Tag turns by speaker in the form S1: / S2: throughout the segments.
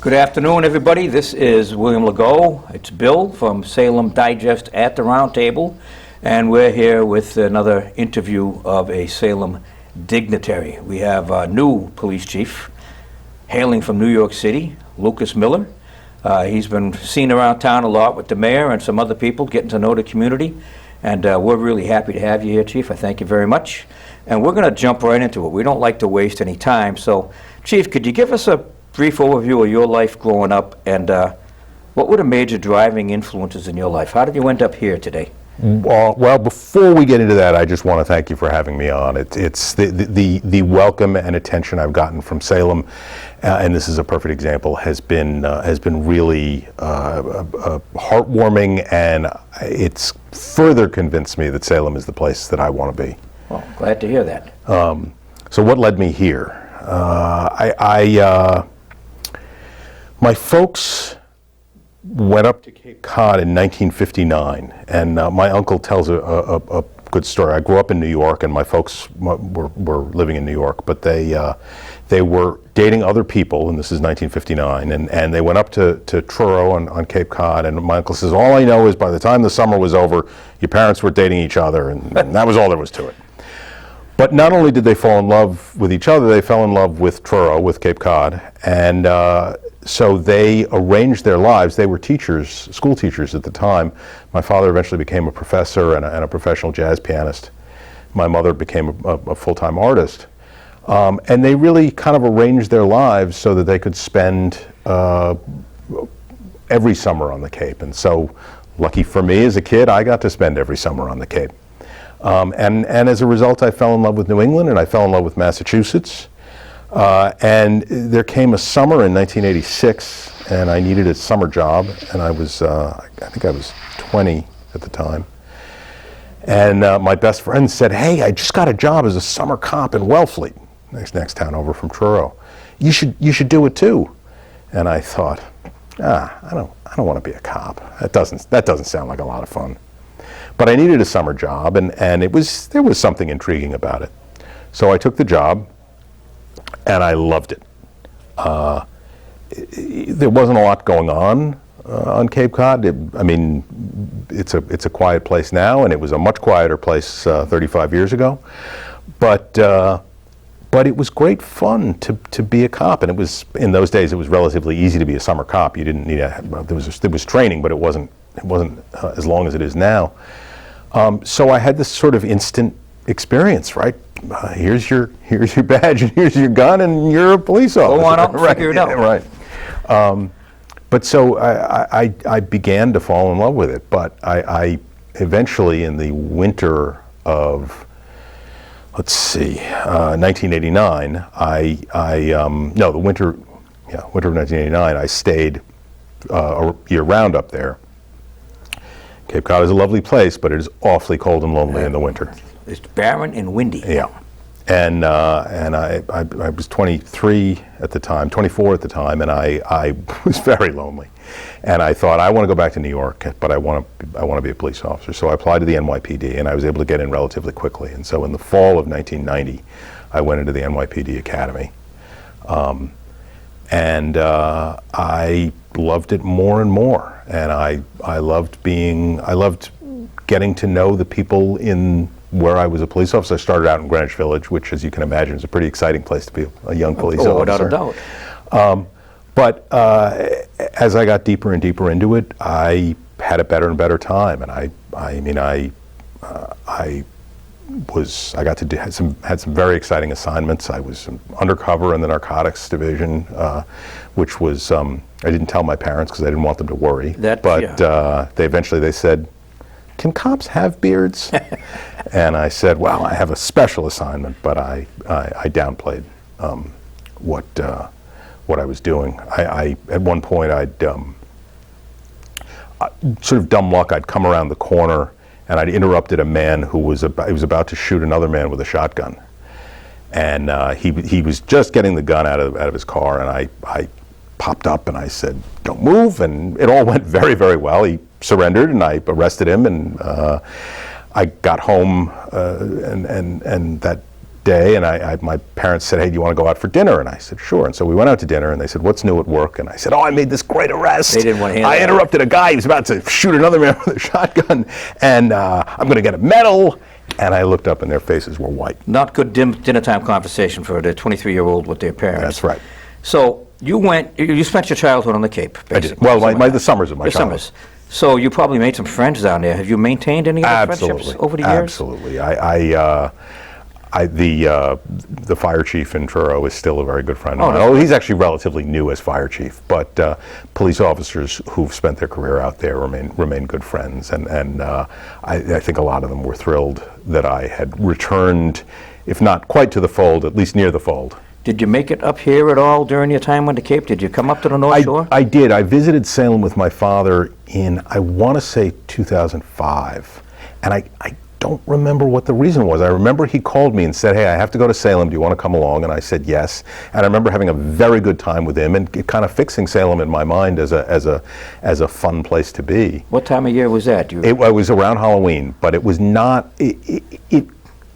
S1: Good afternoon, everybody. This is William Legault. It's Bill from Salem Digest at the Round Table, and we're here with another interview of a Salem dignitary. We have a new police chief hailing from New York City, Lucas Miller. He's been seen around town a lot with the mayor and some other people, getting to know the community, and we're really happy to have you here, Chief. I thank you very much. And we're going to jump right into it. We don't like to waste any time. So, Chief, could you give us a brief overview of your life growing up, and what were the major driving influences in your life? How did you end up here today?
S2: Well, before we get into that, I just want to thank you for having me on. It's the welcome and attention I've gotten from Salem, and this is a perfect example, has been really heartwarming, and it's further convinced me that Salem is the place that I want to be.
S1: Well, glad to hear that.
S2: So what led me here? My folks went up to Cape Cod in 1959, and my uncle tells a good story. I grew up in New York, and my folks were living in New York, but they were dating other people, and this is 1959, and they went up to Truro on Cape Cod, and my uncle says, all I know is by the time the summer was over, your parents were dating each other, and that was all there was to it. But not only did they fall in love with each other, they fell in love with Truro, with Cape Cod, and so they arranged their lives. They were teachers, school teachers at the time. My father eventually became a professor and a professional jazz pianist. My mother became a full-time artist. And they really kind of arranged their lives so that they could spend every summer on the Cape. And so, lucky for me as a kid, I got to spend every summer on the Cape. And as a result, I fell in love with New England, and I fell in love with Massachusetts. And there came a summer in 1986, and I needed a summer job, and I was, I think I was 20 at the time. And my best friend said, hey, I just got a job as a summer cop in Wellfleet, next town over from Truro. You should do it too. And I thought, I don't want to be a cop. That doesn't sound like a lot of fun. But I needed a summer job, and there was something intriguing about it. So I took the job, and I loved it. There wasn't a lot going on Cape Cod. It's a quiet place now, and it was a much quieter place 35 years ago. But it was great fun to be a cop, and it was, in those days, it was relatively easy to be a summer cop. You didn't need there was training, but it wasn't as long as it is now. So I had this sort of instant experience, right? Here's your badge, and here's your gun, and you're a police officer.
S1: Go on out and figure it out.
S2: Right. But so I began to fall in love with it, but I eventually, in the winter of, 1989, the winter of 1989, I stayed year-round up there. Cape Cod is a lovely place, but it is awfully cold and lonely in the winter.
S1: It's barren and windy.
S2: Yeah, and I was 23 at the time, 24 at the time, and I was very lonely, and I thought, I want to go back to New York, but I want to be a police officer. So I applied to the NYPD, and I was able to get in relatively quickly. And so in the fall of 1990, I went into the NYPD Academy, and I loved it more and more. And I loved getting to know the people in where I was a police officer. I started out in Greenwich Village, which, as you can imagine, is a pretty exciting place to be a young police officer.
S1: Without a doubt.
S2: But as I got deeper and deeper into it, I had a better and better time. And I got to had some very exciting assignments. I was undercover in the narcotics division, which was I didn't tell my parents because I didn't want them to worry. They eventually said, "Can cops have beards?" And I said, "Well, I have a special assignment," but I downplayed what I was doing. I at one point sort of dumb luck. I'd come around the corner, and I'd interrupted a man who was about to shoot another man with a shotgun, and he was just getting the gun out of his car, and I popped up and I said, "Don't move," and it all went very, very well. He surrendered, and I arrested him, and I got home, and that day, and my parents said, "Hey, do you want to go out for dinner?" And I said, "Sure." And so we went out to dinner, and they said, "What's new at work?" And I said, "Oh, I made this great arrest.
S1: They didn't want to hear
S2: I
S1: that.
S2: interrupted a guy. He was about to shoot another man with a shotgun, and I'm going to get a medal." And I looked up, and their faces were white.
S1: Not good dinner time conversation for the 23-year-old with their parents.
S2: That's right.
S1: So you spent your childhood on the Cape,
S2: I
S1: basically.
S2: did. Well, the summers of my
S1: The
S2: childhood.
S1: summers. So you probably made some friends down there. Have you maintained any other friendships over the years?
S2: Absolutely. The fire chief in Truro is still a very good friend of mine.
S1: that's
S2: Oh, he's actually relatively new as fire chief, but police officers who've spent their career out there remain good friends, and I think a lot of them were thrilled that I had returned, if not quite to the fold, at least near the fold.
S1: Did you make it up here at all during your time on the Cape? Did you come up to the North Shore?
S2: I did. I visited Salem with my father in, I want to say, 2005, and I don't remember what the reason was. I remember he called me and said, "Hey, I have to go to Salem. Do you want to come along?" And I said yes. And I remember having a very good time with him and kind of fixing Salem in my mind as a fun place to be.
S1: What time of year was that?
S2: It was around Halloween, but it was not.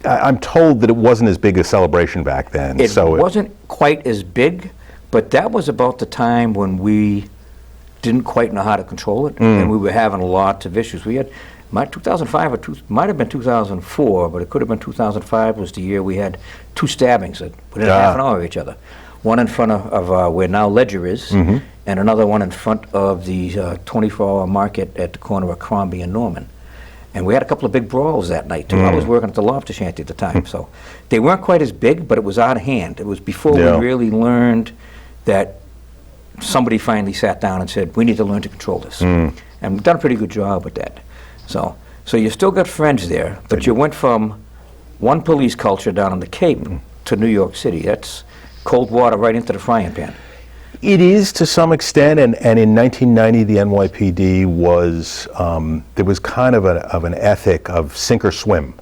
S2: I'm told that it wasn't as big a celebration back then.
S1: It wasn't quite as big, but that was about the time when we didn't quite know how to control it, and we were having lots of issues. We had 2005 might have been 2004, but it could have been 2005 was the year we had 2 stabbings that within half an hour of each other. One in front of where now Ledger is, and another one in front of the 24-hour market at the corner of Crombie and Norman. And we had a couple of big brawls that night, too. I was working at the Lobster Shanty at the time, so they weren't quite as big, but it was out of hand. It was before we really learned that somebody finally sat down and said, we need to learn to control this. And we've done a pretty good job with that. So you still got friends there, but you went from one police culture down on the Cape to New York City. That's cold water right into the frying pan.
S2: It is to some extent, and in 1990 the NYPD was, there was kind of an ethic of sink or swim.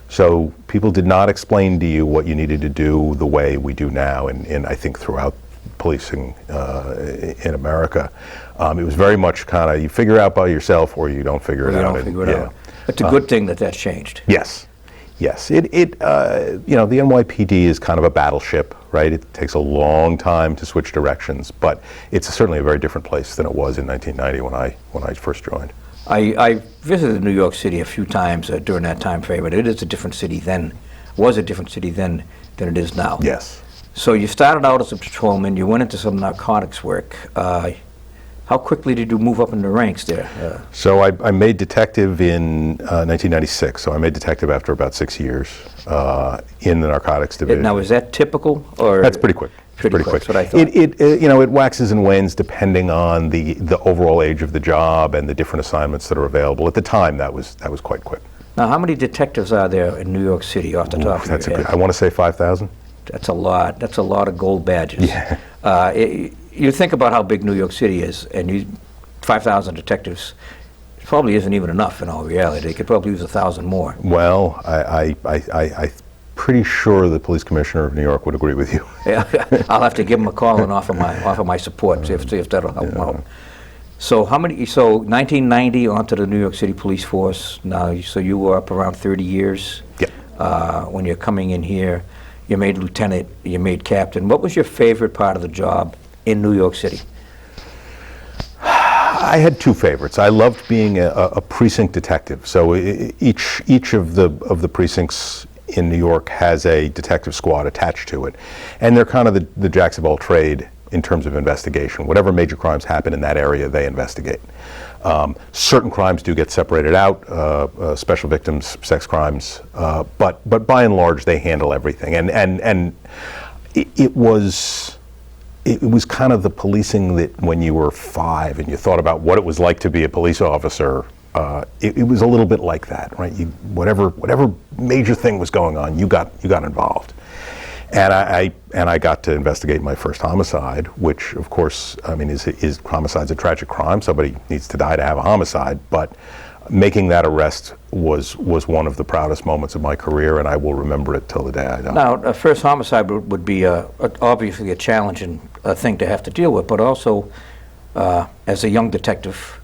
S2: So people did not explain to you what you needed to do the way we do now, and I think throughout policing in America. It was very much kind of, you figure it out by yourself or you don't figure it out.
S1: It's a good thing that that's changed.
S2: Yes. Yes, the NYPD is kind of a battleship, right? It takes a long time to switch directions, but it's certainly a very different place than it was in 1990 when I first joined.
S1: I visited New York City a few times during that time frame, but it is a different city then. Was a different city then than it is now.
S2: Yes.
S1: So you started out as a patrolman. You went into some narcotics work. How quickly did you move up in the ranks there?
S2: So I made detective in 1996. So I made detective after about 6 years in the narcotics division.
S1: Now, is that typical, or
S2: that's pretty quick?
S1: Pretty quick. That's what I thought.
S2: It waxes and wanes depending on the overall age of the job and the different assignments that are available. At the time, that was quite quick.
S1: Now, how many detectives are there in New York City off the top of your head?
S2: I want to say 5,000.
S1: That's a lot. That's a lot of gold badges.
S2: Yeah.
S1: You think about how big New York City is, and 5,000 detectives probably isn't even enough in all reality. They could probably use 1,000 more.
S2: Well, I'm pretty sure the police commissioner of New York would agree with you.
S1: I'll have to give him a call and offer my support, see if that'll help him out. So 1990 onto the New York City Police Force. Now, so you were up around 30 years.
S2: Yeah.
S1: When you're coming in here, you made lieutenant, you made captain. What was your favorite part of the job in New York City?
S2: I had 2 favorites. I loved being a precinct detective. So each of the precincts in New York has a detective squad attached to it, and they're kind of the jacks of all trade in terms of investigation. Whatever major crimes happen in that area, they investigate. Certain crimes do get separated out, special victims, sex crimes, but by and large they handle everything. And it was kind of the policing that when you were 5 and you thought about what it was like to be a police officer, it was a little bit like that, right? Whatever major thing was going on, you got involved. And I got to investigate my first homicide, which, of course, I mean, is homicide's a tragic crime. Somebody needs to die to have a homicide. But making that arrest was one of the proudest moments of my career, and I will remember it till the day I die.
S1: Now, a first homicide would be obviously a challenging thing to have to deal with, but also, as a young detective,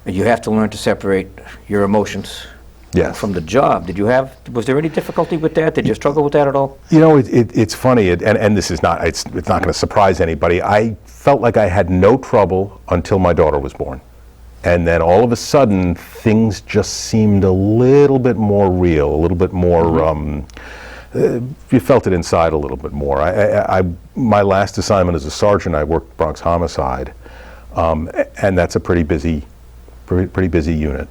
S1: you have to learn to separate your emotions
S2: Yes.
S1: from the job. Was there any difficulty with that? Did you struggle with that at all?
S2: You know, it's funny, and this is not, it's not going to surprise anybody. I felt like I had no trouble until my daughter was born. And then all of a sudden, things just seemed a little bit more real, a little bit more, you felt it inside a little bit more. My last assignment as a sergeant, I worked Bronx Homicide, and that's a pretty busy unit.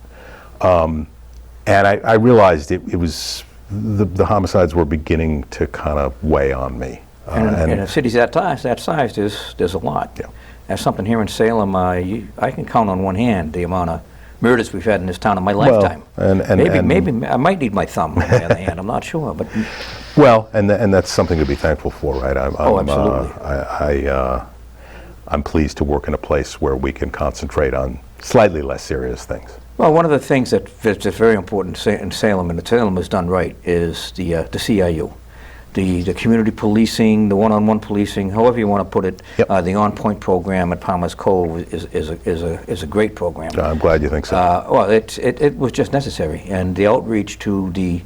S2: And I realized it was, the homicides were beginning to kind of weigh on me.
S1: And in cities that size, there's a lot.
S2: Yeah.
S1: That's something here in Salem, I can count on one hand the amount of murders we've had in this town in my lifetime. Maybe I might need my thumb on the other hand, I'm not sure. But
S2: well, and that's something to be thankful for, right?
S1: Absolutely.
S2: I'm pleased to work in a place where we can concentrate on slightly less serious things.
S1: Well, one of the things that's very important in Salem, and that Salem is done right, is the CIU. The community policing, the one-on-one policing, however you want to put it.
S2: Yep.
S1: The On-Point program at Palmer's Cove is a great program.
S2: I'm glad you think so.
S1: Well, it was just necessary, and the outreach to the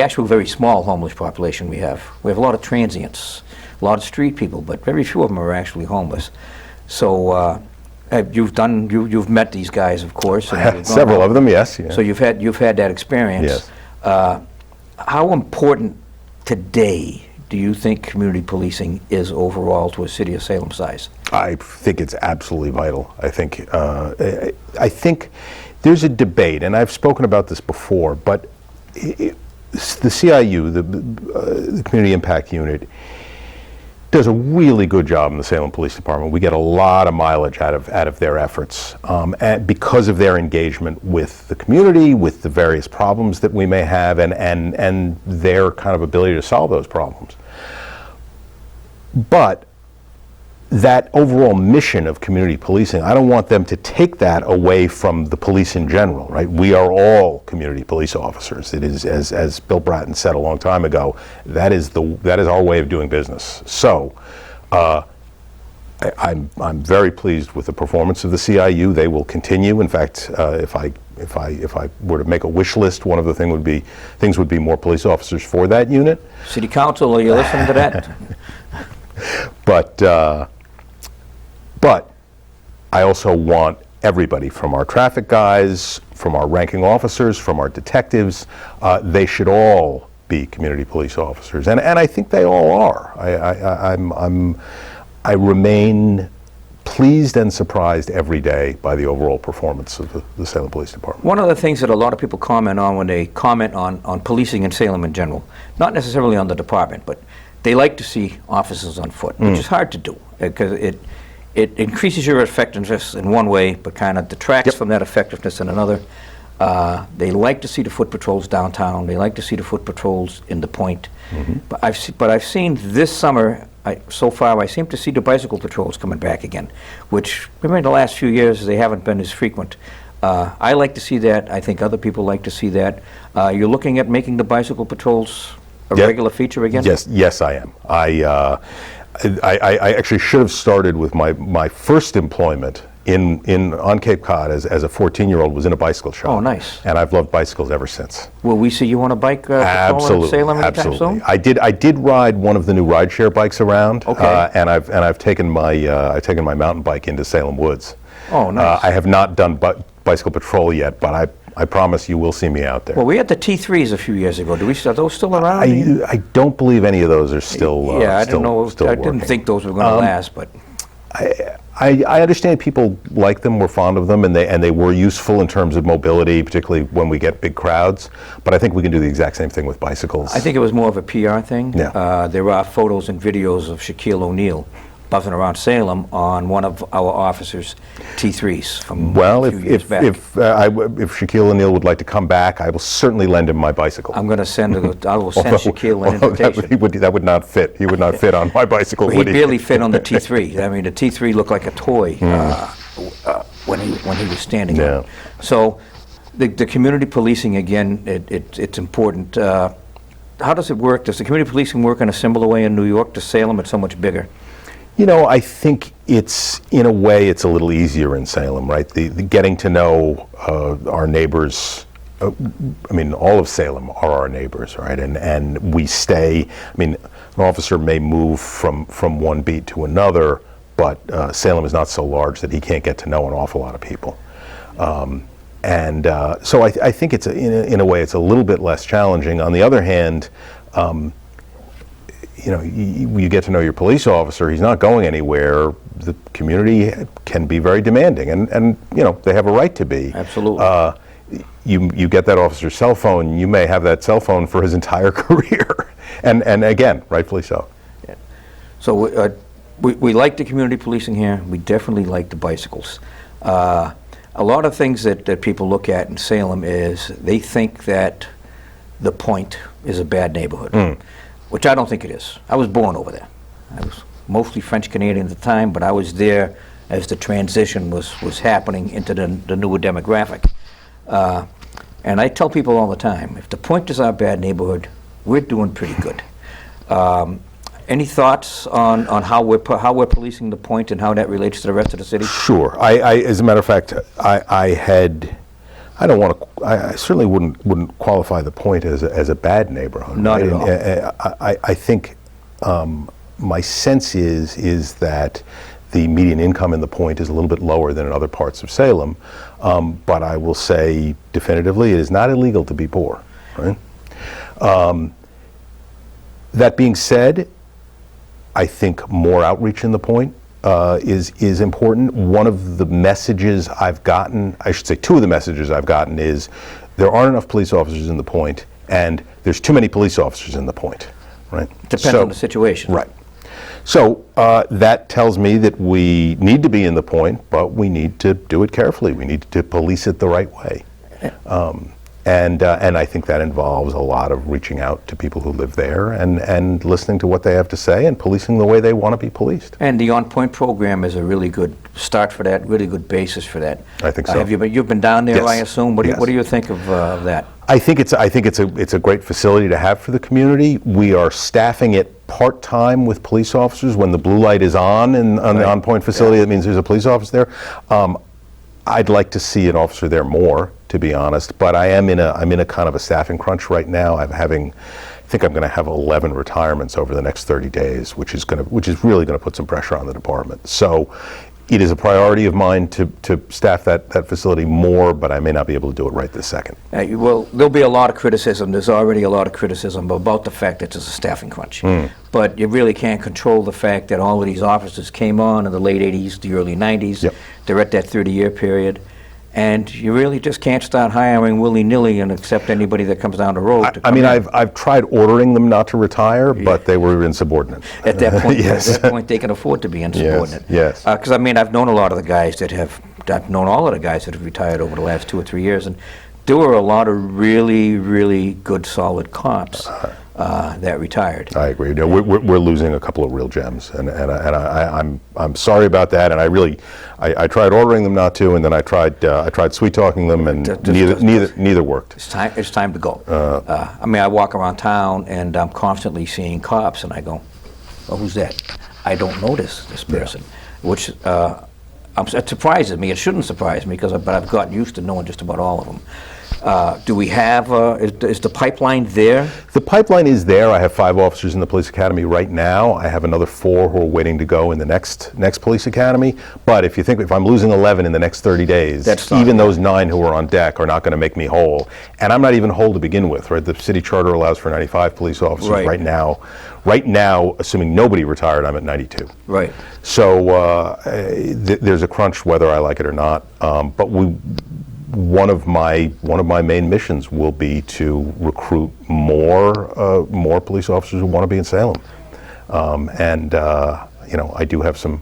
S1: actual very small homeless population we have. We have a lot of transients, a lot of street people, but very few of them are actually homeless. So you've met these guys, of course. And
S2: several of them, yes. Yeah.
S1: So you've had that experience.
S2: Yes.
S1: How important today do you think community policing is overall to a city of Salem size?
S2: I think it's absolutely vital. I think there's a debate, and I've spoken about this before, but the CIU, the Community Impact Unit, does a really good job in the Salem Police Department. We get a lot of mileage out of their efforts, and because of their engagement with the community, with the various problems that we may have, and their kind of ability to solve those problems. But that overall mission of community policing, I don't want them to take that away from the police in general, right? We are all community police officers. It is, as Bill Bratton said a long time ago, that is our way of doing business. So, I'm very pleased with the performance of the CIU. They will continue. In fact, if I were to make a wish list, one of the things would be more police officers for that unit.
S1: City Council, are you listening to that?
S2: But I also want everybody, from our traffic guys, from our ranking officers, from our detectives, they should all be community police officers, and I think they all are. I remain pleased and surprised every day by the overall performance of the Salem Police Department.
S1: One of the things that a lot of people comment on when they comment on policing in Salem in general, not necessarily on the department, but they like to see officers on foot, which is hard to do because it increases your effectiveness in one way, but kind of detracts from that effectiveness in another. They like to see the foot patrols downtown. They like to see the foot patrols in the Point. But I've seen this summer, so far, I seem to see the bicycle patrols coming back again, which in the last few years they haven't been as frequent. I like to see that. I think other people like to see that. You're looking at making the bicycle patrols a regular feature again?
S2: Yes, I am. I actually should have started with my first employment on Cape Cod as a 14-year-old was in a bicycle shop.
S1: Oh, nice.
S2: And I've loved bicycles ever since.
S1: Will we see you on a bike patrol in Salem anytime soon?
S2: I did ride one of the new rideshare bikes around.
S1: Okay.
S2: And I've taken my mountain bike into Salem Woods.
S1: Oh, nice.
S2: I have not done bicycle patrol yet, but I promise you will see me out there.
S1: Well, we had the T3s a few years ago. Are those still around?
S2: I don't believe any of those are still
S1: I don't know.
S2: Still
S1: I didn't think those were going to last, but
S2: I understand people like them, were fond of them, and they were useful in terms of mobility, particularly when we get big crowds. But I think we can do the exact same thing with bicycles.
S1: I think it was more of a PR thing.
S2: Yeah.
S1: There are photos and videos of Shaquille O'Neal buzzing around Salem on one of our officers' T3s from a few years back.
S2: If Shaquille O'Neal would like to come back, I will certainly lend him my bicycle.
S1: I will send Shaquille an invitation.
S2: That would not fit. He would not fit on my bicycle.
S1: Well, he barely fit on the T3. I mean, the T3 looked like a toy when he was standing up. So the community policing, again, it's important. How does it work? Does the community policing work in a similar way in New York to Salem? It's so much bigger.
S2: You know, I think in a way, it's a little easier in Salem, right? The getting to know our neighbors I mean, all of Salem are our neighbors, right? And we stay, I mean, an officer may move from one beat to another, but Salem is not so large that he can't get to know an awful lot of people. So I think it's, in a way, it's a little bit less challenging. On the other hand, you know, you get to know your police officer, he's not going anywhere. The community can be very demanding, and you know, they have a right to be.
S1: Absolutely.
S2: You get that officer's cell phone, you may have that cell phone for his entire career. And again, rightfully so.
S1: Yeah. So we like the community policing here. We definitely like the bicycles. A lot of things that people look at in Salem is they think that the Point is a bad neighborhood, which I don't think it is. I was born over there. I was mostly French Canadian at the time, but I was there as the transition was happening into the newer demographic. And I tell people all the time, if the Point is our bad neighborhood, we're doing pretty good. Any thoughts on how we're policing the Point and how that relates to the rest of the city?
S2: Sure. I as a matter of fact, I certainly wouldn't qualify the Point as a bad neighborhood.
S1: Not
S2: right?
S1: at all.
S2: I think my sense is that the median income in the Point is a little bit lower than in other parts of Salem, but I will say definitively it is not illegal to be poor. Right? That being said, I think more outreach in the Point is important. One of the messages I've gotten, I should say two of the messages I've gotten is there aren't enough police officers in the Point, and there's too many police officers in the Point. Right?
S1: Depends on the situation.
S2: Right. So that tells me that we need to be in the Point, but we need to do it carefully. We need to police it the right way. And I think that involves a lot of reaching out to people who live there and listening to what they have to say and policing the way they want to be policed.
S1: And the On Point program is a really good start for that, really good basis for that.
S2: I think so.
S1: You've been down there,
S2: Yes.
S1: I assume? What do you think of that?
S2: I think it's a great facility to have for the community. We are staffing it part-time with police officers. When the blue light is on the On Point facility, that means there's a police officer there. I'd like to see an officer there more, to be honest, but I'm in a kind of a staffing crunch right now. I think I'm going to have 11 retirements over the next 30 days, which is really going to put some pressure on the department. So it is a priority of mine to staff that facility more, but I may not be able to do it right this second.
S1: Well, there'll be a lot of criticism. There's already a lot of criticism about the fact that it's a staffing crunch. But you really can't control the fact that all of these officers came on in the late 80s, the early 90s.
S2: Yep.
S1: They're at that 30-year period. And you really just can't start hiring willy-nilly and accept anybody that comes down the road.
S2: I mean, I've tried ordering them not to retire, but they were insubordinate.
S1: At that point,
S2: Yes.
S1: at that point, they can afford to be insubordinate.
S2: Yes.
S1: Because I mean, I've known a lot of the guys that I've known all of the guys that have retired over the last 2 or 3 years, and there were a lot of really, really good, solid cops that retired.
S2: I agree. No, we're losing a couple of real gems, and I'm sorry about that. And I tried ordering them not to, and then I tried sweet talking them, and neither worked.
S1: It's time to go. I mean, I walk around town and I'm constantly seeing cops, and I go, "Oh, who's that? I don't know this person," which it surprises me. It shouldn't surprise me but I've gotten used to knowing just about all of them. Do we have, is the pipeline there?
S2: The pipeline is there. I have 5 officers in the police academy right now. I have another 4 who are waiting to go in the next police academy. But if I'm losing 11 in the next 30 days, even those 9 who are on deck are not going to make me whole. And I'm not even whole to begin with, right? The city charter allows for 95 police officers right now. Right now, assuming nobody retired, I'm at 92.
S1: Right.
S2: So there's a crunch whether I like it or not. But one of my main missions will be to recruit more police officers who want to be in Salem, and I do have some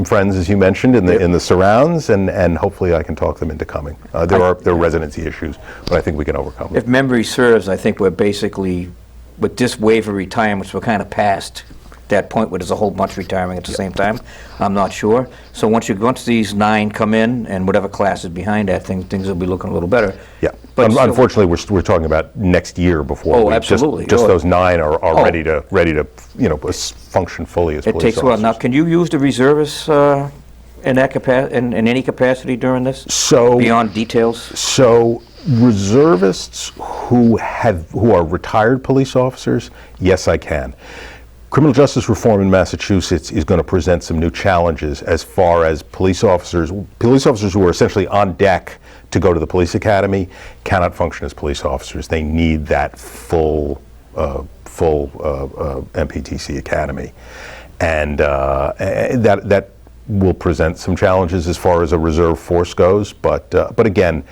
S2: friends, as you mentioned, in the surrounds, and hopefully I can talk them into coming. There are residency issues, but I think we can overcome them.
S1: If memory serves, I think we're basically, with this wave of retirements, we're kind of past that point where there's a whole bunch retiring at the same time. I'm not sure. So once these 9 come in, and whatever class is behind that, things will be looking a little better.
S2: Yeah.
S1: But
S2: unfortunately, we're talking about next year before.
S1: Oh, absolutely.
S2: Just those 9 are ready to function fully as police officers.
S1: It takes a while. Now, can you use the reservists in any capacity during this?
S2: So
S1: beyond details.
S2: So Reservists who are retired police officers, yes, I can. Criminal justice reform in Massachusetts is going to present some new challenges as far as police officers who are essentially on deck to go to the police academy cannot function as police officers. They need that full MPTC academy, and that will present some challenges as far as a reserve force goes. But again,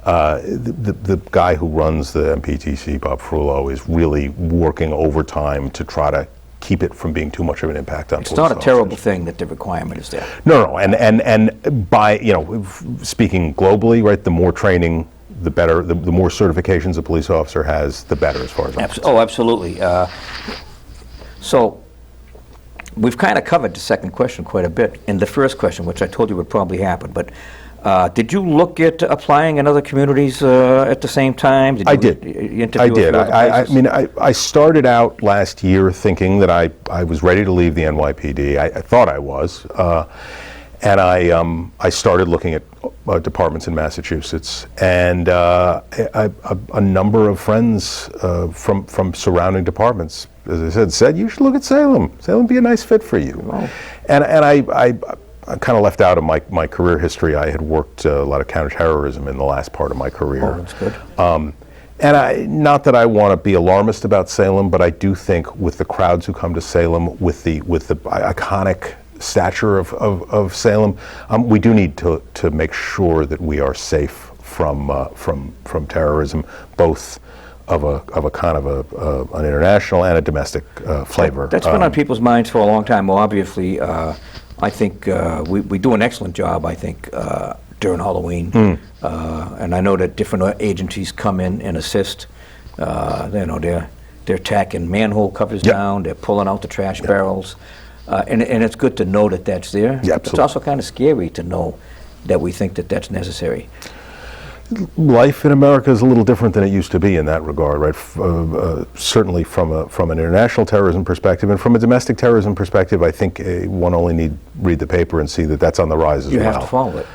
S2: the guy who runs the MPTC, Bob Frullo, is really working overtime to try to keep it from being too much of an impact on police officers. It's not a
S1: terrible thing that the requirement is there.
S2: No, and by, speaking globally, right, the more training, the better, the more certifications a police officer has, the better, as far as I'm concerned.
S1: Oh, absolutely. So we've kind of covered the second question quite a bit in the first question, which I told you would probably happen, but did you look at applying in other communities at the same time?
S2: I did. I started out last year thinking that I was ready to leave the NYPD. I thought I was. And I started looking at departments in Massachusetts. And a number of friends from surrounding departments, as I said, you should look at Salem. Salem would be a nice fit for you. Wow. And I kind of left out of my career history. I had worked a lot of counterterrorism in the last part of my career.
S1: Oh, that's good.
S2: And not that I want to be alarmist about Salem, but I do think with the crowds who come to Salem, with the iconic stature of Salem, we do need to make sure that we are safe from terrorism, both of a kind of an international and a domestic flavor.
S1: That's been on people's minds for a long time. Well, obviously, I think we do an excellent job, I think, during Halloween. And I know that different agencies come in and assist. They're tacking manhole covers down, they're pulling out the trash barrels. And it's good to know that that's there.
S2: Yeah,
S1: it's also kind of scary to know that we think that that's necessary.
S2: Life in America is a little different than it used to be in that regard, right? Certainly from an international terrorism perspective, and from a domestic terrorism perspective, I think one only need read the paper and see that that's on the rise as well.
S1: You have to follow it.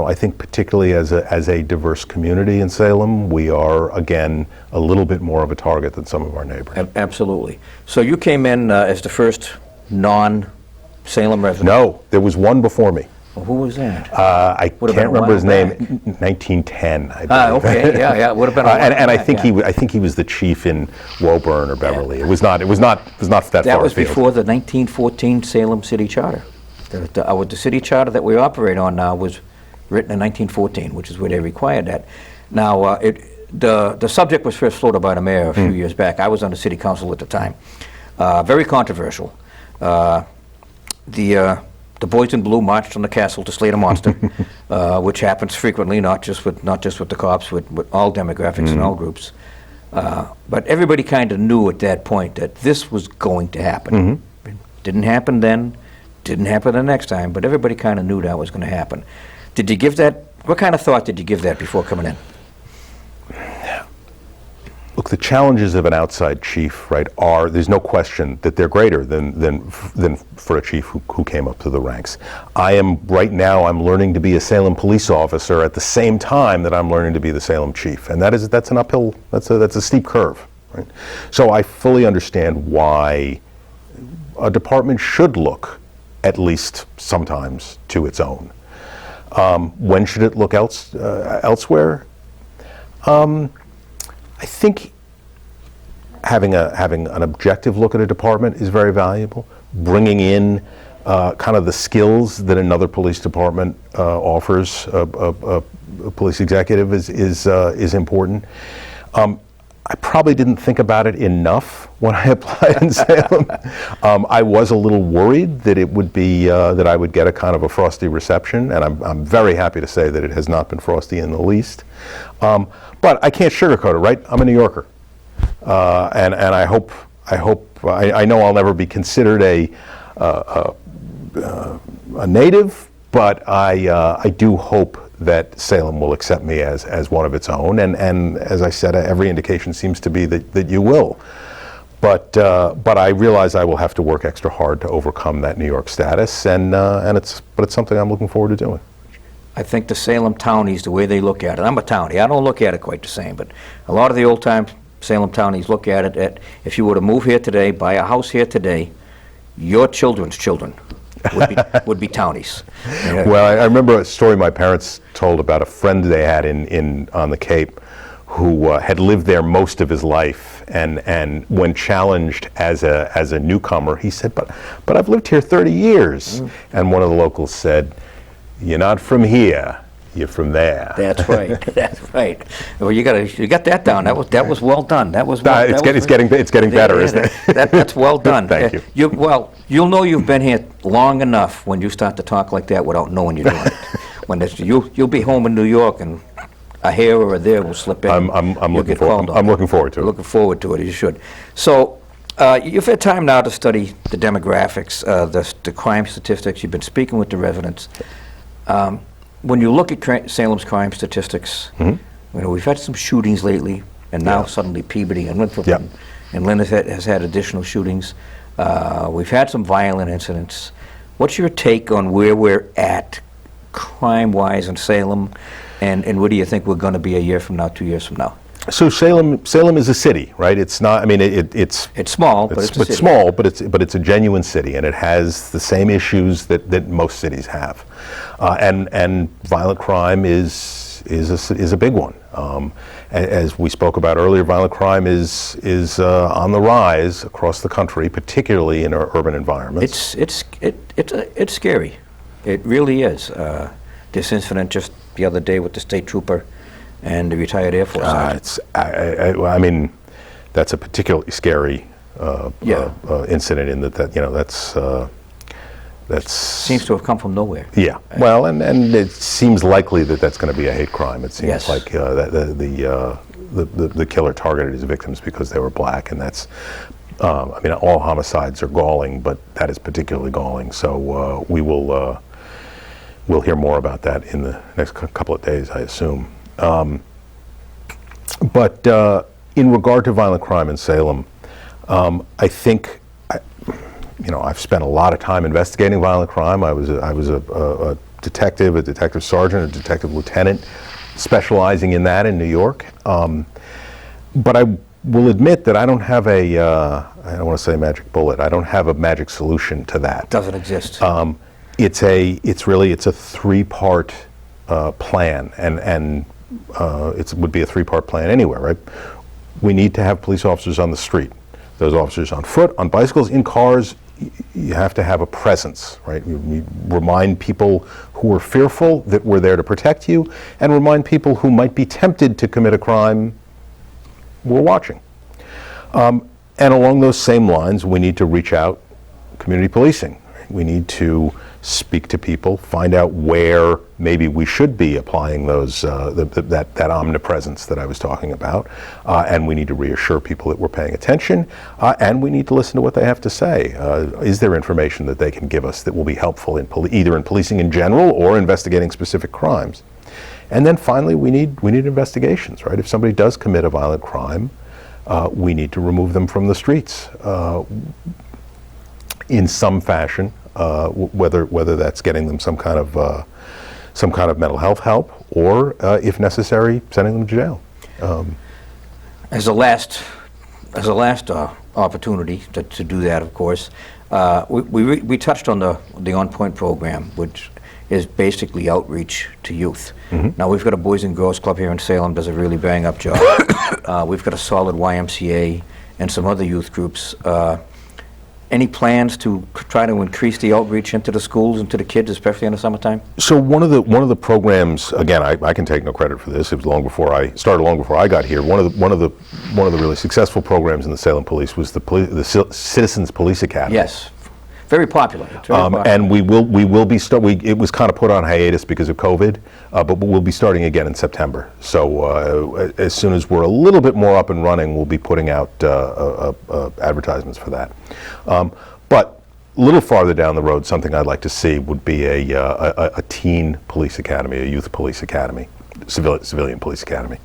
S2: I think particularly as a diverse community in Salem, we are again a little bit more of a target than some of our neighbors.
S1: Absolutely. So you came in as the first non-Salem resident?
S2: No, there was one before me.
S1: Well, who was that?
S2: I can't remember his name. 1910. I believe.
S1: Okay, yeah, would have been.
S2: And I think he was the chief in Woburn or Beverly. It was not that far afield.
S1: That was before the 1914 Salem City Charter. The city charter that we operate on now was written in 1914, which is where they required that. Now, the subject was first floated by the mayor a few years back. I was on the city council at the time. Very controversial. The boys in blue marched on the castle to slay the monster, which happens frequently, not just with the cops, with all demographics and all groups. But everybody kind of knew at that point that this was going to happen. It didn't happen then, didn't happen the next time, but everybody kind of knew that was going to happen. Did you give that? What kind of thought did you give that before coming in?
S2: Look, the challenges of an outside chief, right, there's no question that they're greater than for a chief who came up to the ranks. Right now I'm learning to be a Salem police officer at the same time that I'm learning to be the Salem chief, and that's an uphill, that's a steep curve, right? So I fully understand why a department should look, at least sometimes, to its own. When should it look elsewhere? I think having an objective look at a department is very valuable. Bringing in kind of the skills that another police department offers a police executive is important. I probably didn't think about it enough when I applied in Salem. I was a little worried that it would be that I would get a kind of a frosty reception, and I'm very happy to say that it has not been frosty in the least. But I can't sugarcoat it, right? I'm a New Yorker, and I know I'll never be considered a native, but I do hope that Salem will accept me as one of its own, and as I said, every indication seems to be that you will. But I realize I will have to work extra hard to overcome that New York status, but it's something I'm looking forward to doing.
S1: I think the Salem townies, the way they look at it, I'm a townie, I don't look at it quite the same, but a lot of the old-time Salem townies look at it that if you were to move here today, buy a house here today, your children's children would be townies. Yeah.
S2: Well, I remember a story my parents told about a friend they had on the Cape who had lived there most of his life, and when challenged as a newcomer, he said, but I've lived here 30 years. And one of the locals said, "You're not from here, you're from there."
S1: That's right. That's right. Well, you got that down. That was well done.
S2: It's getting better, isn't it?
S1: That's well done.
S2: Thank you.
S1: Well, you'll know you've been here long enough when you start to talk like that without knowing you're doing it. When you'll be home in New York and a here or a there will slip in.
S2: I'm looking forward to it.
S1: Looking forward to it. You should. So. You've had time now to study the demographics, the crime statistics. You've been speaking with the residents. When you look at Salem's crime statistics, we've had some shootings lately, and now suddenly Peabody and Winthrop and Lynn has had additional shootings. We've had some violent incidents. What's your take on where we're at crime-wise in Salem, and where do you think we're going to be a year from now, 2 years from now?
S2: So Salem is a city, right? It's not. I mean, it's
S1: small, but it's a city.
S2: Small, but it's a genuine city, and it has the same issues that most cities have, and violent crime is a big one. As we spoke about earlier, violent crime is on the rise across the country, particularly in our urban environments.
S1: It's scary. It really is. This incident just the other day with the state trooper and the retired Air Force sergeant.
S2: I mean, that's a particularly scary incident in that's
S1: seems to have come from nowhere.
S2: Yeah. Well, and it seems likely that's going to be a hate crime. It seems like the killer targeted his victims because they were black, and that's. I mean, all homicides are galling, but that is particularly galling. So we'll hear more about that in the next couple of days, I assume. But in regard to violent crime in Salem, I think, I've spent a lot of time investigating violent crime. I was a detective, a detective sergeant, a detective lieutenant, specializing in that in New York. But I will admit that I don't have I don't want to say magic bullet. I don't have a magic solution to that.
S1: Doesn't exist.
S2: It's a three-part plan, and it would be a three-part plan anywhere, right? We need to have police officers on the street. Those officers on foot, on bicycles, in cars. You have to have a presence, right? You remind people who are fearful that we're there to protect you, and remind people who might be tempted to commit a crime, we're watching. And along those same lines, we need to reach out, community policing. We need to speak to people, find out where maybe we should be applying those that omnipresence that I was talking about, and we need to reassure people that we're paying attention, and we need to listen to what they have to say. Is there information that they can give us that will be helpful in either in policing in general or investigating specific crimes? And then finally, we need investigations, right? If somebody does commit a violent crime, we need to remove them from the streets in some fashion. Whether that's getting them some kind of mental health help, or if necessary, sending them to jail.
S1: As a last opportunity to do that, of course, we touched on the On Point program, which is basically outreach to youth. Now we've got a Boys and Girls Club here in Salem, does a really bang-up job. We've got a solid YMCA and some other youth groups. Any plans to try to increase the outreach into the schools and to the kids, especially in the summertime?
S2: So one of the programs, again, I can take no credit for this. It was long before I got here. One of the really successful programs in the Salem Police was the Citizens Police Academy.
S1: Yes, very popular.
S2: And we will be it was kind of put on hiatus because of COVID, but we'll be starting again in September. So as soon as we're a little bit more up and running, we'll be putting out advertisements for that. But a little farther down the road, something I'd like to see would be a teen police academy, a youth police academy, civilian police academy.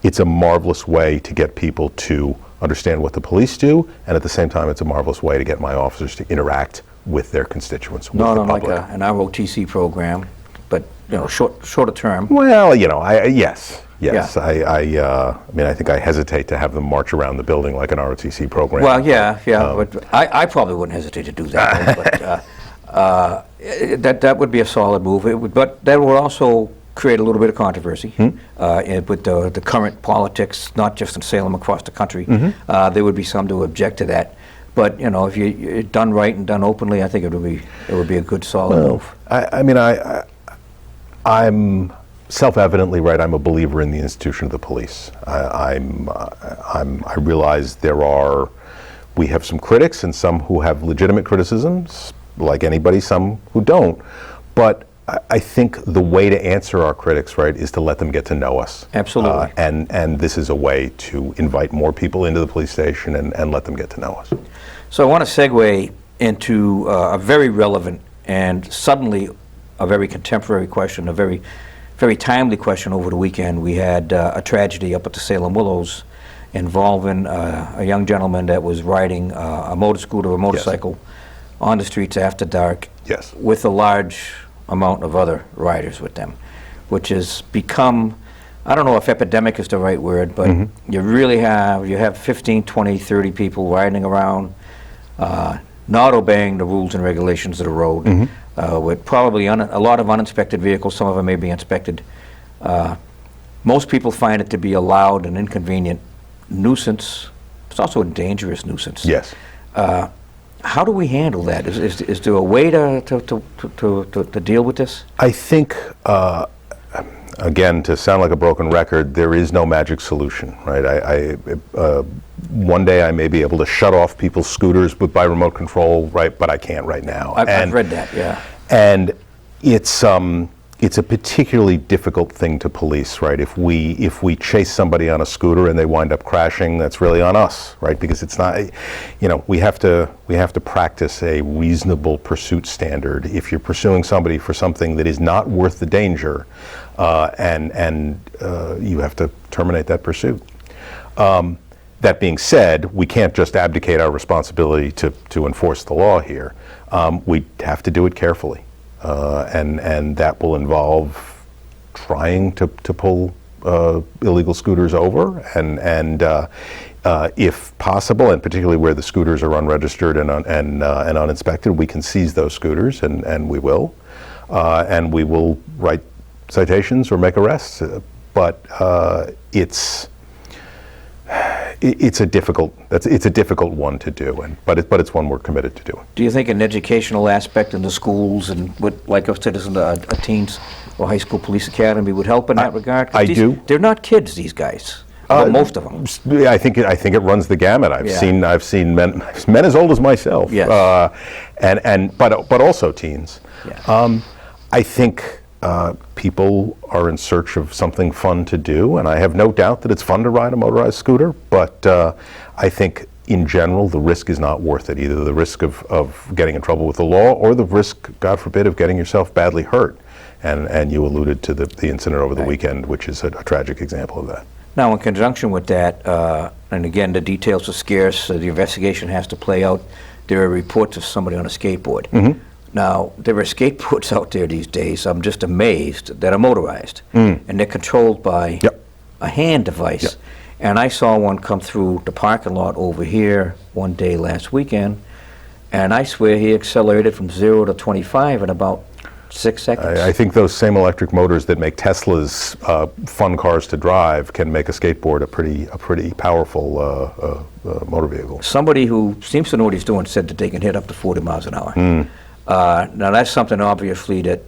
S2: It's a marvelous way to get people to understand what the police do, and at the same time, it's a marvelous way to get my officers to interact with their constituents, with
S1: Not
S2: the
S1: unlike
S2: public.
S1: an ROTC program, but shorter term.
S2: Well, yes.
S1: Yeah.
S2: I mean, I think I hesitate to have them march around the building like an ROTC program.
S1: Well, yeah, but I probably wouldn't hesitate to do that. But that would be a solid move. But that would also create a little bit of controversy with the current politics, not just in Salem, across the country. There would be some to object to that. But if you done right and done openly, I think it would be a good solid move.
S2: I'm self-evidently right. I'm a believer in the institution of the police. I realize we have some critics and some who have legitimate criticisms, like anybody, some who don't. But I think the way to answer our critics, right, is to let them get to know us.
S1: Absolutely.
S2: And this is a way to invite more people into the police station and let them get to know us.
S1: So I want to segue into a very relevant and suddenly a very contemporary question, a very, very timely question over the weekend. We had a tragedy up at the Salem Willows involving a young gentleman that was riding a motorcycle on the streets after dark with a large amount of other riders with them, which has become, I don't know if epidemic is the right word, but you really have 15, 20, 30 people riding around, not obeying the rules and regulations of the road, with probably a lot of uninspected vehicles. Some of them may be inspected. Most people find it to be a loud and inconvenient nuisance. It's also a dangerous nuisance.
S2: Yes.
S1: How do we handle that? Is there a way to deal with this?
S2: I think, again, to sound like a broken record, there is no magic solution, right? One day I may be able to shut off people's scooters by remote control, right? But I can't right now.
S1: I've read that, yeah.
S2: And it's a particularly difficult thing to police, right? If we chase somebody on a scooter and they wind up crashing, that's really on us, right? Because it's not, we have to practice a reasonable pursuit standard. If you're pursuing somebody for something that is not worth the danger, and you have to terminate that pursuit. That being said, we can't just abdicate our responsibility to enforce the law here. We have to do it carefully. And that will involve trying to pull illegal scooters over, and if possible, and particularly where the scooters are unregistered and uninspected, we can seize those scooters, and we will write citations or make arrests. But it's a difficult one to do, but it's one we're committed to doing.
S1: Do you think an educational aspect in the schools and like I said, a teens or high school police academy would help in that regard?
S2: I do.
S1: They're not kids, these guys. Well, most of them.
S2: I think it runs the gamut. I've seen men as old as myself.
S1: Yes.
S2: But also teens.
S1: Yeah.
S2: I think people are in search of something fun to do, and I have no doubt that it's fun to ride a motorized scooter, but I think in general the risk is not worth it, either the risk of getting in trouble with the law or the risk, God forbid, of getting yourself badly hurt. And you alluded to the incident over the weekend, which is a tragic example of that.
S1: Now, in conjunction with that, and again, the details are scarce, so the investigation has to play out, there are reports of somebody on a skateboard. Now, there are skateboards out there these days, I'm just amazed, that are motorized. And they're controlled by a hand device. And I saw one come through the parking lot over here one day last weekend, and I swear he accelerated from 0 to 25 in about 6 seconds.
S2: I think those same electric motors that make Tesla's fun cars to drive can make a skateboard a pretty powerful motor vehicle.
S1: Somebody who seems to know what he's doing said that they can hit up to 40 miles an hour. Now that's something obviously that,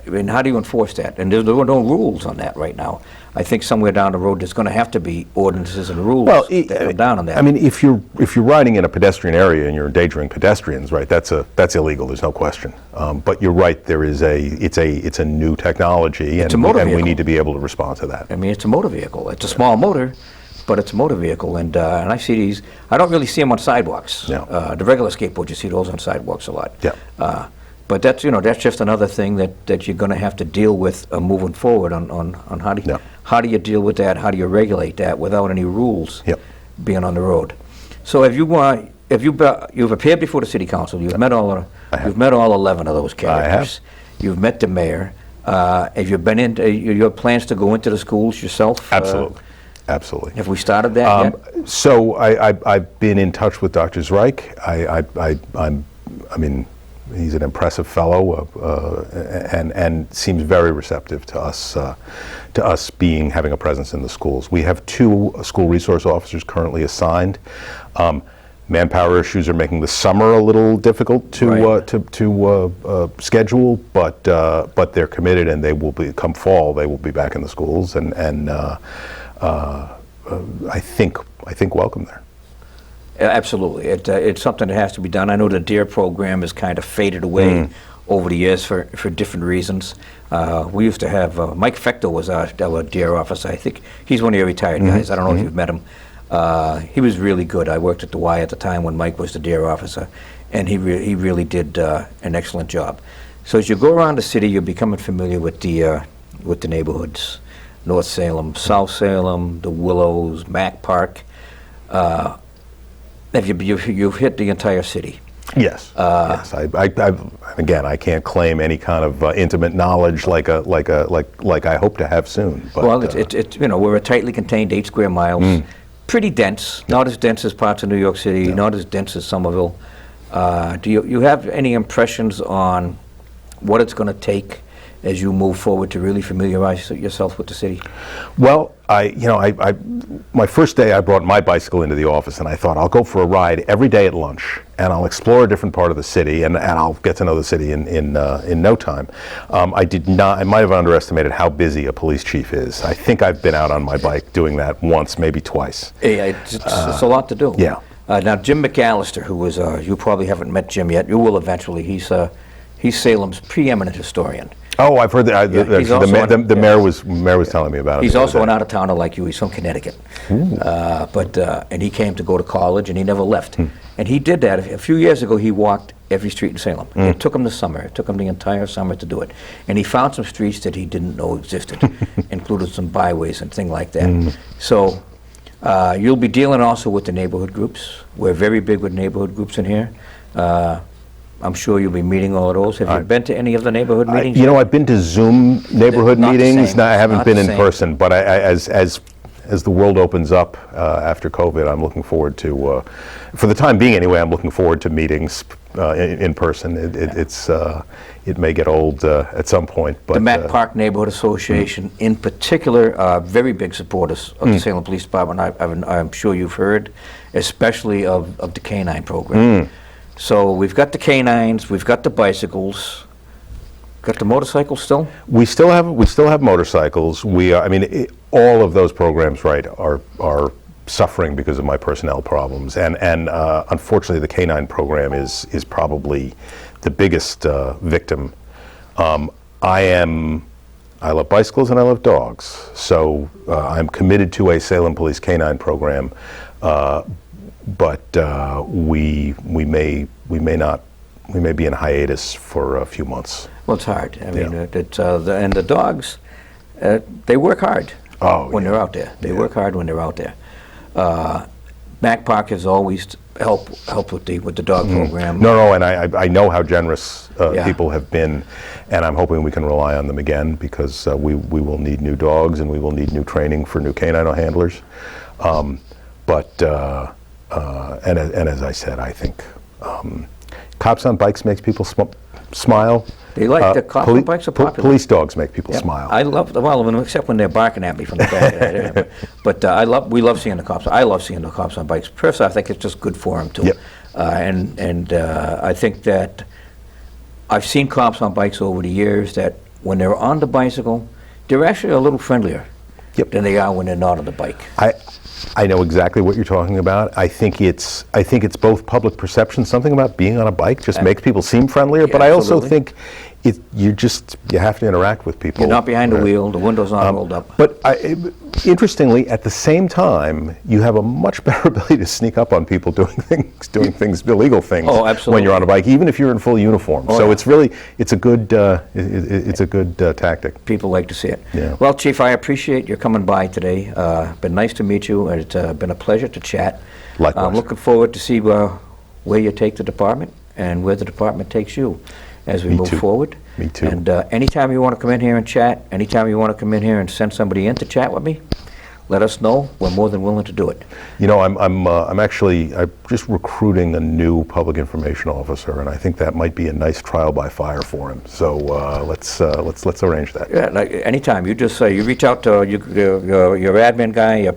S1: I mean, how do you enforce that? And there are no rules on that right now. I think somewhere down the road there's going to have to be ordinances and rules that come down on that.
S2: I mean, if you're riding in a pedestrian area and you're endangering pedestrians, right? That's illegal. There's no question. But you're right. It's a new technology, and we need to be able to respond to that.
S1: I mean, it's a motor vehicle. It's a small motor, but it's a motor vehicle, and I see these. I don't really see them on sidewalks.
S2: No.
S1: The regular skateboards, you see those on sidewalks a lot.
S2: Yeah.
S1: But that's just another thing that you're going to have to deal with moving forward on how do you deal with that? How do you regulate that without any rules being on the road? So have you've appeared before the city council. You've met all 11 of those characters. You've met the mayor. Have you been into your plans to go into the schools yourself?
S2: Absolutely. Absolutely.
S1: Have we started that yet?
S2: So I've been in touch with Dr. Zweig. I mean, he's an impressive fellow, and seems very receptive to us having a presence in the schools. We have 2 school resource officers currently assigned. Manpower issues are making the summer a little difficult to schedule, but they're committed, and they will be come fall. They will be back in the schools, and I think welcome there.
S1: Absolutely, it's something that has to be done. I know the DARE program has kind of faded away over the years for different reasons. We used to have Mike Fector was our DARE officer. I think he's one of your retired guys. I don't know if you've met him. He was really good. I worked at the Y at the time when Mike was the DARE officer, and he really did an excellent job. So as you go around the city, you're becoming familiar with the neighborhoods: North Salem, South Salem, the Willows, Mack Park. You've hit the entire city.
S2: Yes. Yes. Again, I can't claim any kind of intimate knowledge like I hope to have soon. But,
S1: well, it's we're a tightly contained 8 square miles. Pretty dense, not as dense as parts of New York City, not as dense as Somerville. Do you have any impressions on what it's going to take as you move forward to really familiarize yourself with the city?
S2: Well, my first day I brought my bicycle into the office, and I thought I'll go for a ride every day at lunch, and I'll explore a different part of the city, and I'll get to know the city in no time. I might have underestimated how busy a police chief is. I think I've been out on my bike doing that once, maybe twice.
S1: It's a lot to do.
S2: Yeah.
S1: Now, Jim McAllister, who was, you probably haven't met Jim yet, you will eventually. He's Salem's preeminent historian.
S2: Oh, I've heard that. The mayor was telling me about it.
S1: He's also an out-of-towner like you. He's from Connecticut, and he came to go to college, and he never left. And he did that a few years ago. He walked every street in Salem. It took him the summer. It took him the entire summer to do it. And he found some streets that he didn't know existed, included some byways and things like that. So you'll be dealing also with the neighborhood groups. We're very big with neighborhood groups in here. I'm sure you'll be meeting all of those. Have you been to any of the neighborhood meetings?
S2: I've been to Zoom neighborhood meetings. No, I haven't been in person. But as the world opens up after COVID, I'm looking forward to, for the time being anyway, I'm looking forward to meetings in person. It may get old at some point. But
S1: the Mack Park Neighborhood Association, in particular, are very big supporters of the Salem Police Department. I'm sure you've heard, especially of the K-9 program. So we've got the canines, we've got the bicycles, got the motorcycles still?
S2: We still have motorcycles. All of those programs, are suffering because of my personnel problems, and unfortunately, the canine program is probably the biggest victim. I love bicycles and I love dogs, so I'm committed to a Salem Police Canine program. But we may be in hiatus for a few months.
S1: Well, it's hard. I mean, and the dogs, they work hard when they're out there. They work hard when they're out there. Mack Park has always helped with the dog program.
S2: No, and I know how generous people have been, and I'm hoping we can rely on them again, because we will need new dogs, and we will need new training for new canine handlers. And as I said, I think cops on bikes makes people smile.
S1: They like the cops on bikes are popular.
S2: Police dogs make people smile.
S1: I love them, except when they're barking at me from the back. But we love seeing the cops. I love seeing the cops on bikes. Personally, I think it's just good for them too.
S2: Yep.
S1: I think that I've seen cops on bikes over the years that when they're on the bicycle, they're actually a little friendlier than they are when they're not on the bike.
S2: I know exactly what you're talking about. I think it's both public perception. Something about being on a bike just makes people seem friendlier. But I also think you have to interact with people.
S1: You're not behind the wheel. The window's not rolled up.
S2: But interestingly, at the same time, you have a much better ability to sneak up on people doing things, illegal things.
S1: Oh, absolutely.
S2: When you're on a bike, even if you're in full uniform. It's a good tactic.
S1: People like to see it.
S2: Yeah.
S1: Well, Chief, I appreciate your coming by today. Been nice to meet you, and it's been a pleasure to chat.
S2: Likewise.
S1: I'm looking forward to see where you take the department and where the department takes you as we
S2: Me
S1: move
S2: too.
S1: forward.
S2: Me too.
S1: And anytime you want to come in here and chat, anytime you want to come in here and send somebody in to chat with me, let us know. We're more than willing to do it.
S2: You know, I'm just recruiting a new public information officer, and I think that might be a nice trial by fire for him. So let's arrange that.
S1: Yeah, like anytime. You just you reach out to your admin guy,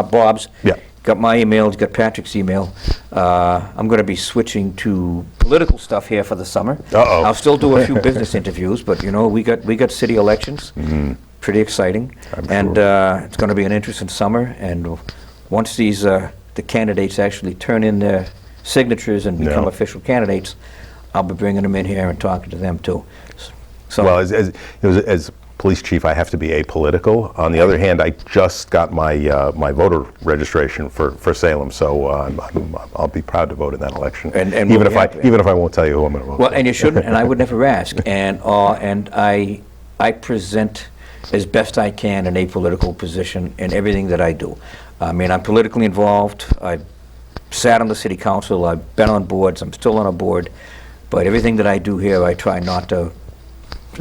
S1: Bob's.
S2: Yeah.
S1: Got my email, got Patrick's email. I'm going to be switching to political stuff here for the summer.
S2: Uh-oh.
S1: I'll still do a few business interviews, but you know, we got city elections. Pretty exciting.
S2: I'm
S1: And
S2: sure.
S1: it's going to be an interesting summer. And once these the candidates actually turn in their signatures and become
S2: Yeah.
S1: official candidates, I'll be bringing them in here and talking to them too. So
S2: Well, as police chief, I have to be apolitical. On the other hand, I just got my my voter registration for Salem, so I'll be proud to vote in that election.
S1: And
S2: even
S1: we'll
S2: if
S1: be happy.
S2: even if I won't tell you who I'm going to vote
S1: well,
S2: for.
S1: and you shouldn't, and I would never ask. And I present as best I can an apolitical position in everything that I do. I mean, I'm politically involved. I've sat on the city council. I've been on boards. I'm still on a board. But everything that I do here, I try not to.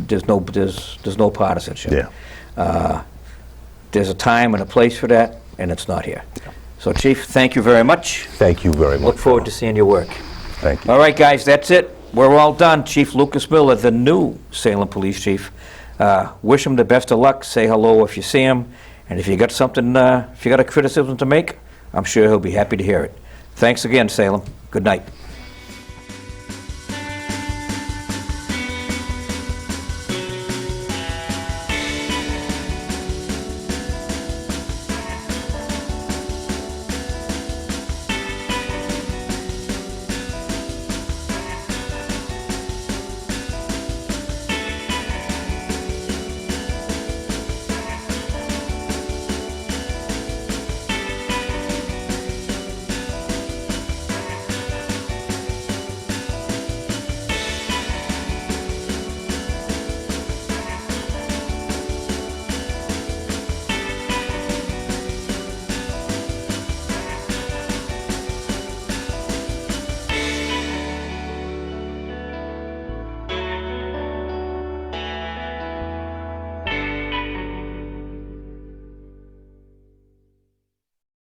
S1: There's no partisanship.
S2: Yeah.
S1: There's a time and a place for that, and it's not here. So, Chief, thank you very much.
S2: Thank you very much.
S1: Look forward to seeing your work.
S2: Thank you.
S1: All right, guys, that's it. We're all done. Chief Lucas Miller, the new Salem Police Chief. Wish him the best of luck. Say hello if you see him. And if you got something, if you got a criticism to make, I'm sure he'll be happy to hear it. Thanks again, Salem. Good night.